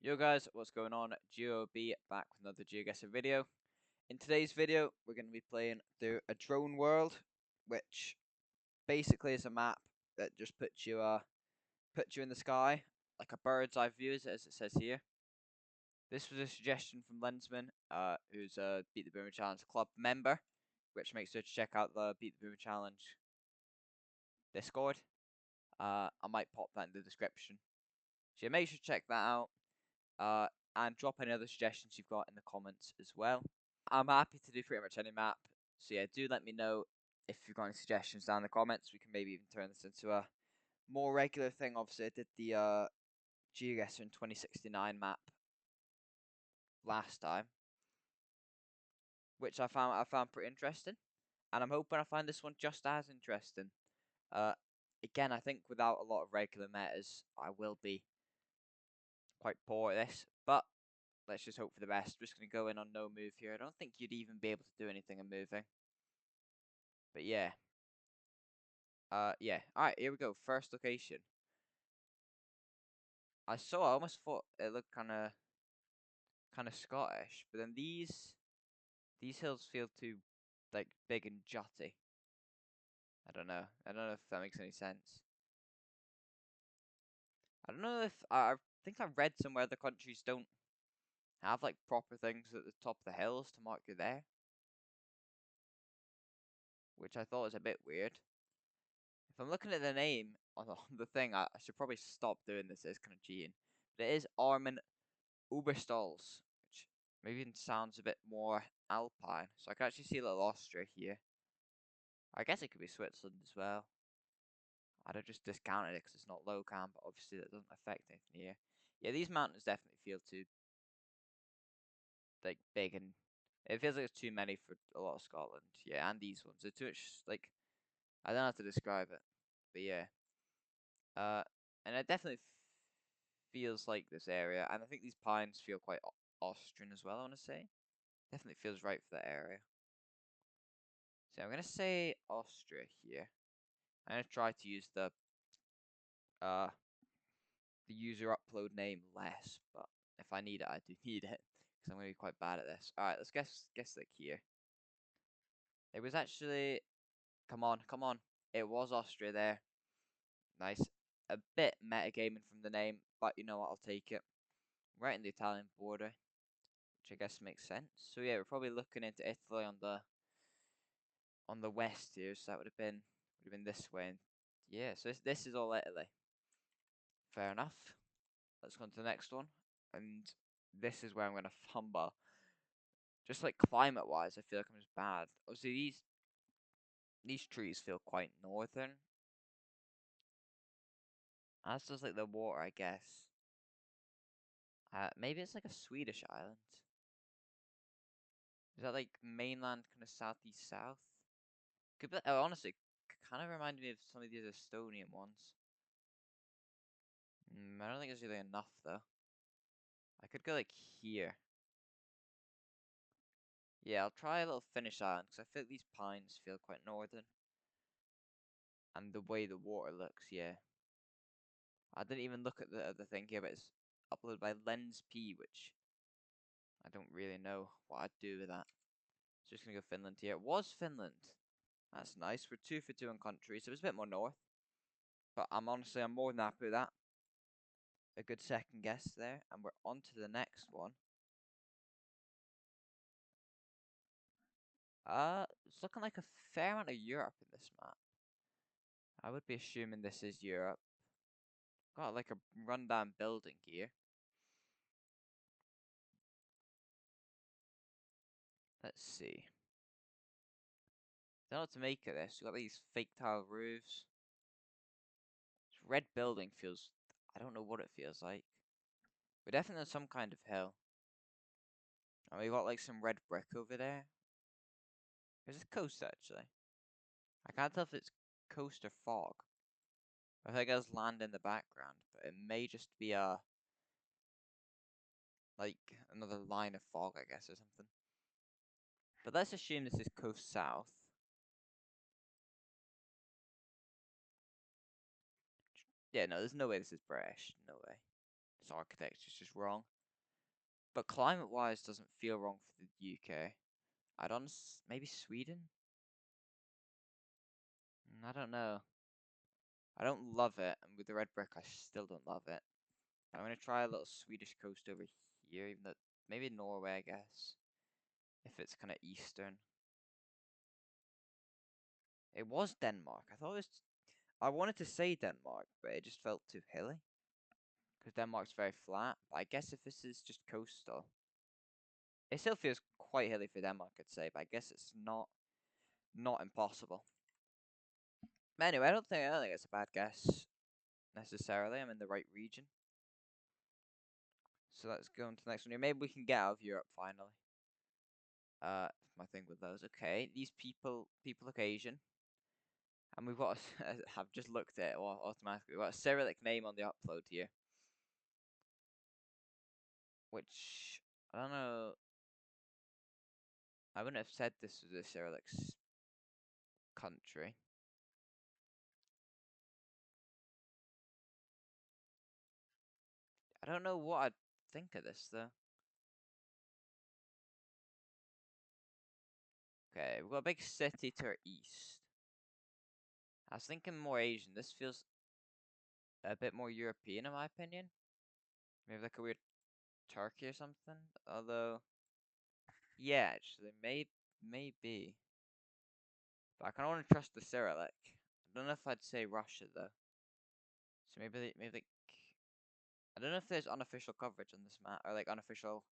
Yo guys, what's going on? GeoB back with another Geoguessr video. In today's video, we're going to be playing through a drone world, which basically is a map that just puts you in the sky, like a bird's eye view, as it says here. This was a suggestion from Lensman, who's a Beat the Boomer Challenge club member, which makes sure to check out the Beat the Boomer Challenge Discord. I might pop that in the description. So yeah, make sure to check that out. And drop any other suggestions you've got in the comments as well. I'm happy to do pretty much any map, so yeah, do let me know if you've got any suggestions down in the comments. We can maybe even turn this into a more regular thing. Obviously, I did the Geoguessr in 2069 map last time, which I found pretty interesting, and I'm hoping I find this one just as interesting. Uh, Again, I think without a lot of regular metas, I will be quite poor at this, but let's just hope for the best. I'm just going to go in on no move here. I don't think you'd even be able to do anything in moving. But yeah. Yeah. Alright, here we go. First location. I almost thought it looked kinda Scottish, but then these hills feel too like big and jutty. I don't know. I don't know if that makes any sense. I don't know if I think I read somewhere the countries don't have like proper things at the top of the hills to mark you're there, which I thought was a bit weird. If I'm looking at the name on the thing, I should probably stop doing this. It's kind of cheating. But it is Armin Uberstalls, which maybe even sounds a bit more alpine. So I can actually see a little Austria here. I guess it could be Switzerland as well. I'd have just discounted it because it's not low cam, but obviously that doesn't affect anything here. Yeah, these mountains definitely feel too like big, and it feels like it's too many for a lot of Scotland. Yeah, and these ones are too much. Like, I don't know how to describe it, but yeah. And it definitely feels like this area, and I think these pines feel quite Austrian as well. I want to say, definitely feels right for that area. So I'm gonna say Austria here. I'm gonna try to use uh the user upload name less, but if I need it, I do need it because I'm gonna be quite bad at this. All right, let's guess like here. It was actually, come on, come on. It was Austria there. Nice. A bit metagaming from the name, but you know what? I'll take it. Right in the Italian border, which I guess makes sense. So yeah, we're probably looking into Italy on the west here, so that would have been this way. And yeah, so this is all Italy. Fair enough. Let's go on to the next one, and this is where I'm gonna fumble. Just like climate wise, I feel like I'm just bad. Obviously, these trees feel quite northern. As does like the water, I guess. Maybe it's like a Swedish island. Is that like mainland kind of southeast south? Could be, oh, honestly, kind of reminded me of some of these Estonian ones. I don't think it's really enough though. I could go like here. Yeah, I'll try a little Finnish island because I feel like these pines feel quite northern. And the way the water looks, yeah. I didn't even look at the thing here, but it's uploaded by Lens P, which I don't really know what I'd do with that. So just gonna go Finland here. It was Finland. That's nice. We're 2 for 2 on country, so it's a bit more north. But I'm more than happy with that. A good second guess there, and we're on to the next one. It's looking like a fair amount of Europe in this map. I would be assuming this is Europe. Got like a rundown building here. Let's see. Don't know what to make of this. You got these fake tile roofs. This red building feels, I don't know what it feels like. We're definitely on some kind of hill. And we got like some red brick over there. Is this coast actually? I can't tell if it's coast or fog. I think there's land in the background, but it may just be like another line of fog, I guess, or something. But let's assume this is coast south. Yeah, no, there's no way this is British. No way. its architecture is just wrong. But climate-wise, doesn't feel wrong for the UK. I'd honest maybe Sweden. I don't know. I don't love it, and with the red brick, I still don't love it. I'm gonna try a little Swedish coast over here, even though maybe Norway, I guess, if it's kind of eastern. It was Denmark. I thought it was. I wanted to say Denmark, but it just felt too hilly. Because Denmark's very flat. But I guess if this is just coastal, it still feels quite hilly for Denmark, I'd say. But I guess it's not impossible. But anyway, I don't think it's a bad guess necessarily. I'm in the right region. So let's go on to the next one here. Maybe we can get out of Europe finally. My thing with those. Okay, these people look Asian. And we've got, I've just looked at it automatically. We've got a Cyrillic name on the upload here. Which, I don't know. I wouldn't have said this was a Cyrillic country. I don't know what I'd think of this though. Okay, we've got a big city to our east. I was thinking more Asian. This feels a bit more European in my opinion. Maybe like a weird Turkey or something. Although, yeah, actually, maybe. But I kind of want to trust the Cyrillic. I don't know if I'd say Russia though. So maybe like I don't know if there's unofficial coverage on this map or like unofficial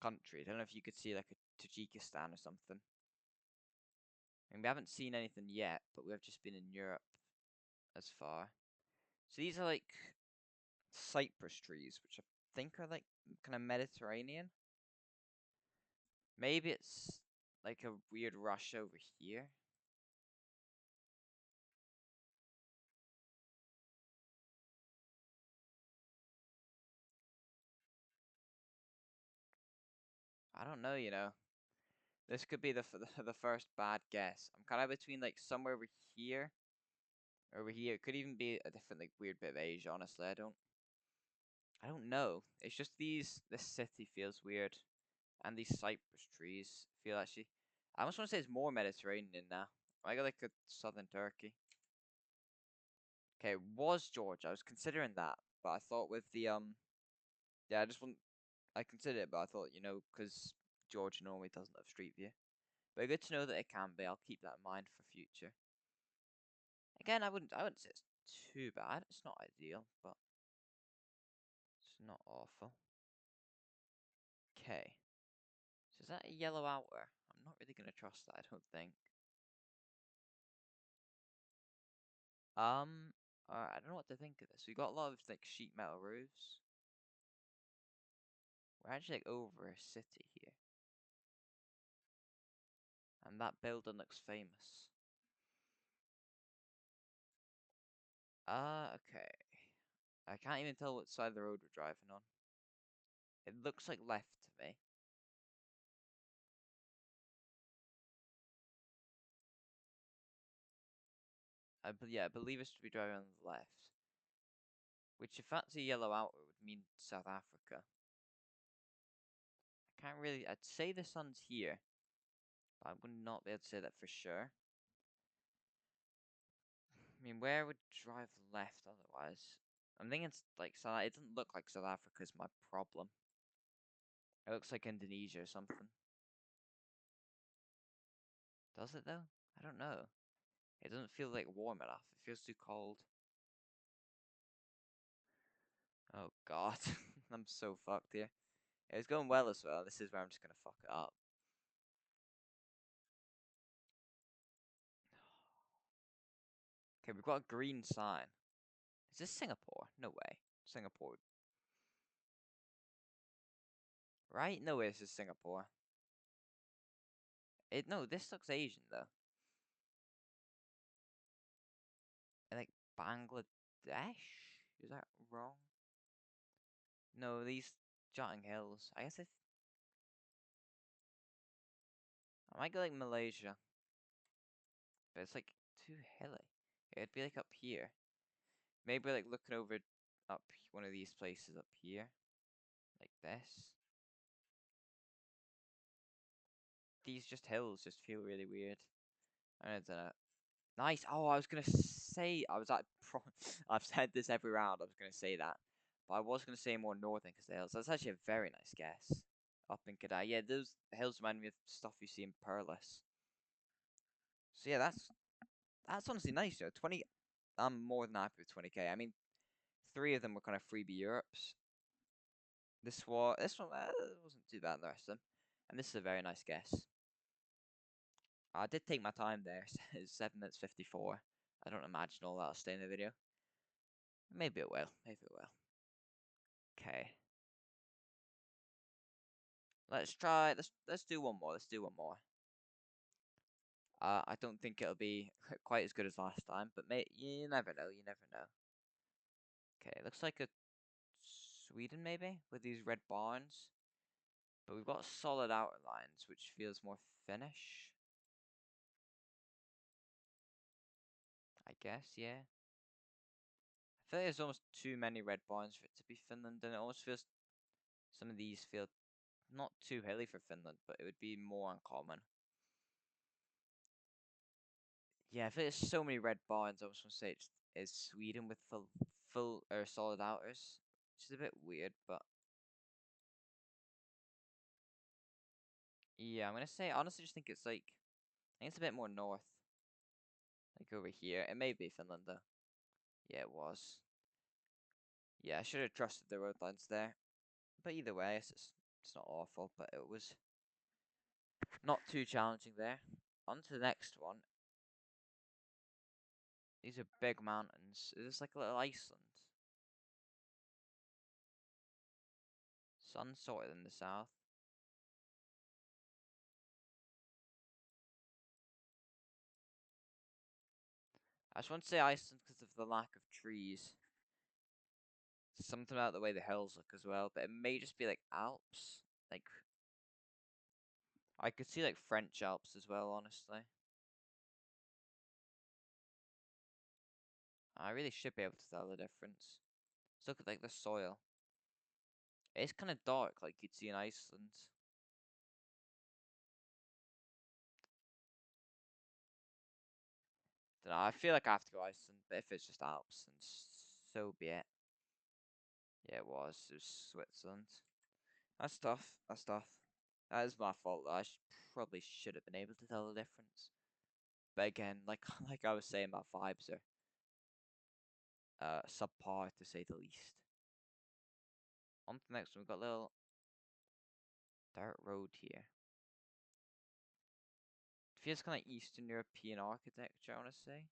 countries. I don't know if you could see like a Tajikistan or something. I mean, we haven't seen anything yet, but we've just been in Europe as far. So these are like cypress trees, which I think are like kind of Mediterranean. Maybe it's like a weird Russia over here. I don't know, you know. This could be the first bad guess. I'm kind of between like somewhere over here. It could even be a different like weird bit of Asia. Honestly, I don't know. It's just this city feels weird, and these cypress trees feel actually. I almost want to say it's more Mediterranean now. I got like a southern Turkey. Okay, was Georgia. I was considering that, but I thought with the yeah, I just want I considered it, but I thought because Georgia normally doesn't have Street View. But good to know that it can be. I'll keep that in mind for future. Again, I wouldn't say it's too bad. It's not ideal, but it's not awful. Okay. So is that a yellow outer? I'm not really gonna trust that, I don't think. Alright, I don't know what to think of this. We got a lot of like sheet metal roofs. We're actually like over a city here. And that building looks famous. Okay. I can't even tell what side of the road we're driving on. It looks like left to me. Yeah, I believe it's to be driving on the left. Which, if that's a yellow outer, would mean South Africa. I can't really. I'd say the sun's here, but I would not be able to say that for sure. I mean, where would drive left otherwise? I'm thinking it's like South. It doesn't look like South Africa is my problem. It looks like Indonesia or something. Does it though? I don't know. It doesn't feel like warm enough. It feels too cold. Oh god, I'm so fucked here. It's going well as well. This is where I'm just gonna fuck it up. Okay, we've got a green sign. Is this Singapore? No way. Singapore. Right? No way this is Singapore. No, this looks Asian though. And like Bangladesh? Is that wrong? No, these jutting hills. I might go like Malaysia. But it's like too hilly. It'd be like up here. Maybe like looking over up one of these places up here, like this. These just hills just feel really weird. I don't know. Nice. Oh, I was gonna say I was at. I've said this every round. I was gonna say that, but I was gonna say more northern because the hills. That's actually a very nice guess. Up in Kadai. Yeah, those hills remind me of stuff you see in Perlis. So yeah, that's honestly nice. 20. I'm more than happy with 20k. I mean, three of them were kind of freebie Europes. This one wasn't too bad. The rest of them, and this is a very nice guess. I did take my time there. It's 7 minutes 54. I don't imagine all that'll stay in the video. Maybe it will. Maybe it will. Okay. Let's try. Let's do one more. Let's do one more. I don't think it'll be quite as good as last time, but you never know. You never know. Okay, looks like a Sweden maybe with these red barns, but we've got solid outer lines, which feels more Finnish. I guess, yeah. I feel like there's almost too many red barns for it to be Finland, and it almost feels some of these feel not too hilly for Finland, but it would be more uncommon. Yeah, I feel there's so many red barns. I was gonna say it's Sweden with full or solid outers, which is a bit weird, but yeah, I'm gonna say honestly, just think it's like I think it's a bit more north, like over here. It may be Finland though. Yeah, it was. Yeah, I should have trusted the road lines there, but either way, it's not awful, but it was not too challenging there. On to the next one. These are big mountains. Is this like a little Iceland? Sun sorted in the south. I just want to say Iceland because of the lack of trees. Something about the way the hills look as well, but it may just be like Alps. Like I could see like French Alps as well, honestly. I really should be able to tell the difference. Let's look at like the soil. It's kind of dark, like you'd see in Iceland. Don't know. I feel like I have to go Iceland, but if it's just Alps, then so be it. Yeah, it was. It was Switzerland. That's tough. That's tough. That is my fault. I probably should have been able to tell the difference. But again, like like I was saying, my vibes are subpar to say the least. On to the next one, we've got a little dirt road here. Feels kind of Eastern European architecture, I want to say.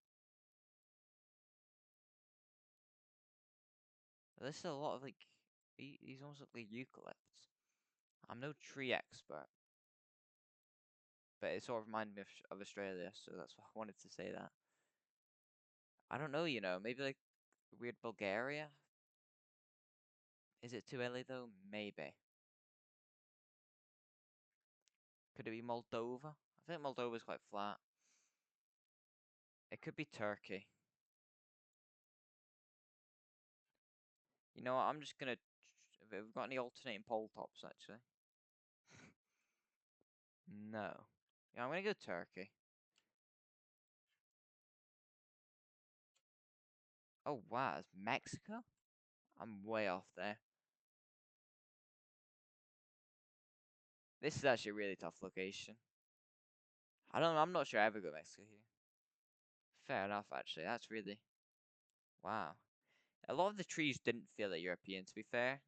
But this is a lot of like, these almost look like eucalypts. I'm no tree expert, but it sort of reminded me of Australia, so that's why I wanted to say that. I don't know, maybe like weird Bulgaria? Is it too early though? Maybe. Could it be Moldova? I think Moldova's quite flat. It could be Turkey. You know what? I'm just gonna. Have we got any alternating pole tops actually? No. Yeah, I'm gonna go Turkey. Oh wow, it's Mexico? I'm way off there. This is actually a really tough location. I'm not sure I ever go Mexico here. Fair enough, actually. That's really. Wow. A lot of the trees didn't feel like European, to be fair.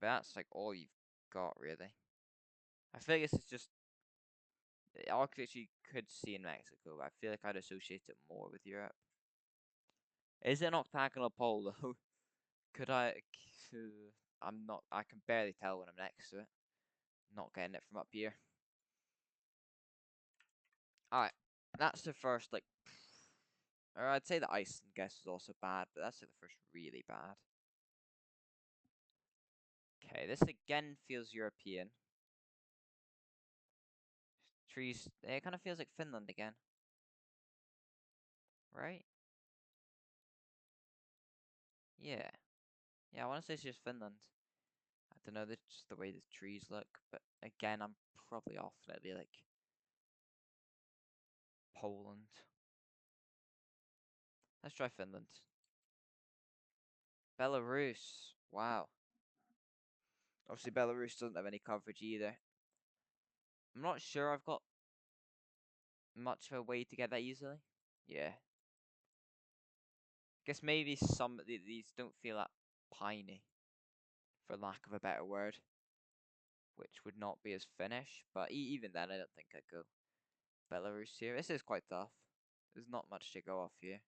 But that's like all you've got, really. I feel like this is just architecture you could see in Mexico, but I feel like I'd associate it more with Europe. Is it an octagonal pole, though? Could I. I'm not. I can barely tell when I'm next to it. Not getting it from up here. Alright. That's the first, like. Or I'd say the Iceland guess was also bad, but that's like the first really bad. Okay, this again feels European. Trees, it kind of feels like Finland again, right? Yeah. Yeah, I want to say it's just Finland. I don't know, that's just the way the trees look. But again, I'm probably off. It'll be like Poland. Let's try Finland. Belarus. Wow. Obviously, Belarus doesn't have any coverage either. I'm not sure I've got much of a way to get that easily. Yeah. Guess maybe some of these don't feel that piney, for lack of a better word, which would not be as Finnish. But even then, I don't think I'd go Belarus here. This is quite tough. There's not much to go off here.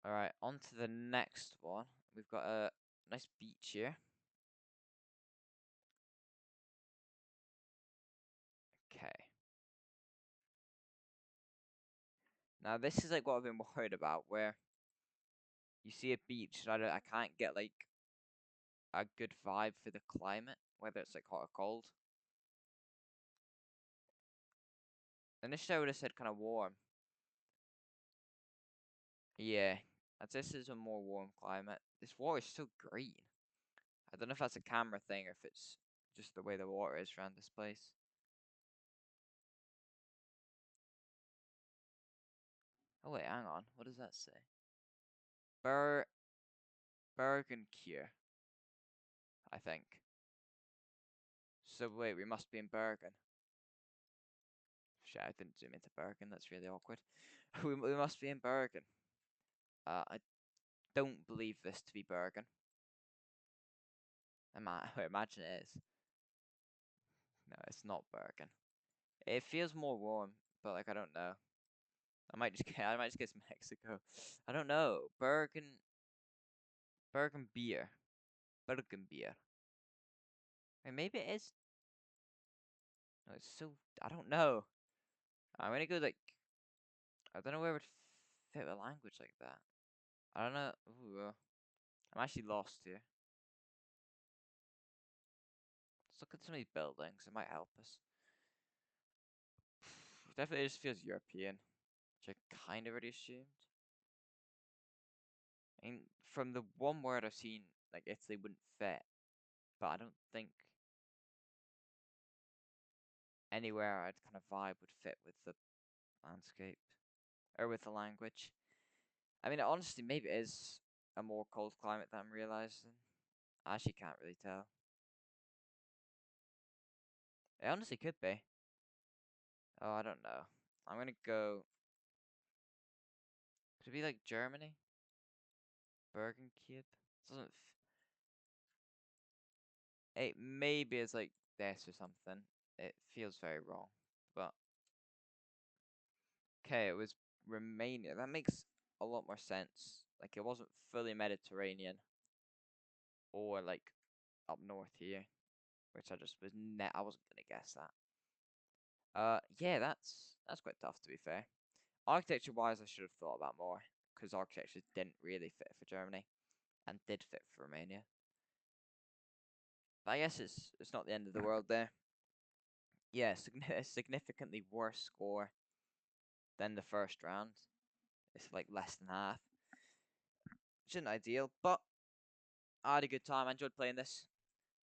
All right, on to the next one. We've got a nice beach here. Okay. Now this is like what I've been worried about, where you see a beach and I can't get like a good vibe for the climate, whether it's like hot or cold. Initially, I would have said kind of warm. Yeah, as this is a more warm climate. This water is so green. I don't know if that's a camera thing or if it's just the way the water is around this place. Oh wait, hang on. What does that say? Ber Bergenkier, I think. So wait, we must be in Bergen. Shit, I didn't zoom into Bergen. That's really awkward. We must be in Bergen. I don't believe this to be Bergen. I imagine it is. No, it's not Bergen. It feels more warm, but like I don't know. I might just guess Mexico. I don't know. Bergen beer. Bergen beer. Wait, maybe it is. No, it's so I don't know. I'm gonna go like I don't know where it would fit a language like that. I don't know. Ooh, I'm actually lost here. Let's look at some of these buildings. It might help us. Definitely just feels European, which I kind of already assumed. I mean, from the one word I've seen, like Italy wouldn't fit, but I don't think anywhere I'd kind of vibe would fit with the landscape or with the language. I mean, honestly, maybe it is a more cold climate than I'm realizing. I actually can't really tell. It honestly could be. Oh, I don't know. I'm gonna go. Could it be like Germany? Bergenkid? Doesn't. It maybe it's like this or something. It feels very wrong, but okay, it was Romania. That makes a lot more sense. Like it wasn't fully Mediterranean or like up north here, which I just was net. I wasn't gonna guess that. Yeah, that's quite tough to be fair. Architecture wise, I should have thought about more because architecture didn't really fit for Germany and did fit for Romania. But I guess it's not the end of the world there. Yeah, a significantly worse score than the first round. It's like less than half. Which isn't ideal, but I had a good time. I enjoyed playing this.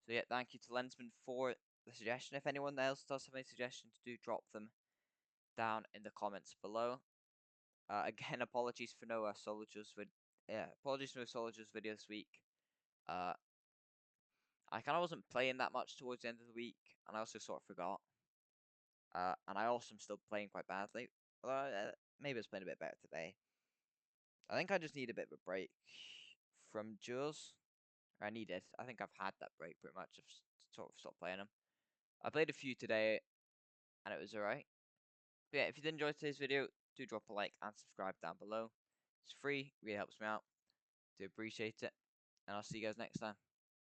So yeah, thank you to Lensman for the suggestion. If anyone else does have any suggestions, do drop them down in the comments below. Again, apologies for no soldiers apologies for no soldiers video this week. I kind of wasn't playing that much towards the end of the week, and I also sort of forgot. And I also am still playing quite badly. Although maybe I was playing a bit better today. I think I just need a bit of a break from Jules. I needed. I think I've had that break pretty much. I've sort of stopped playing them. I played a few today, and it was alright. But yeah, if you did enjoy today's video, do drop a like and subscribe down below. It's free, really helps me out. Do appreciate it. And I'll see you guys next time.